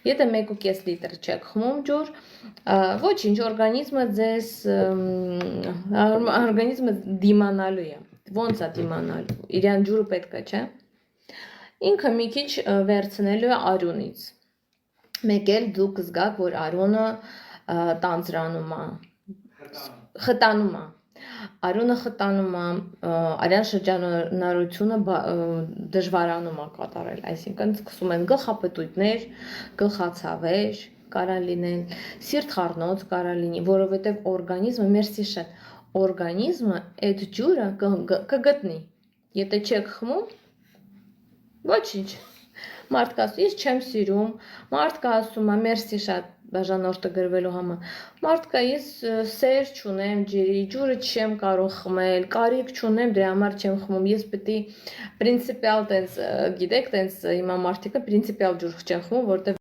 Եթե 1.5 լիտր չեք խմում ջուր, ոչինչ, օրգանիզմը դիմանալու է։ Ոնց է դիմանալու։ Իրան ջուրը պետք է, չէ՞։ Ինքը մի քիչ վերցնելու է արյունից։ Մեկ էլ դուք զգաք, որ արյունը տանձրանում է, խտանում է։ Արյունը խտանում է, արյան շրջանառությունը դժվարանում է կատարել, այսինքն սկսում են գլխապտույտներ, գլխացավեր կարա լինեն, սիրտխառնոց կարա լինի, որովհետև օրգանիզմը, մերսի շատ, օրգանիզմը այդ ջուրը կգտնի։ Եթե չեք խմում, ոչինչ։ Մարդը ասում, ես չեմ սիրում, մարդը ասում է, մերսի շատ բաժանորդը գրվելու համար։ Մարդը ես սեր չունեմ ջրի, ջուրը չեմ կարող խմել, կարիք չունեմ, դրա համար չեմ խմում։ Ես պետք է պրինցիպիալ տենց, գիտեք, տենց հիմա մարդիկը պրինցիպիալ ջուր չեն խմում, որտեղ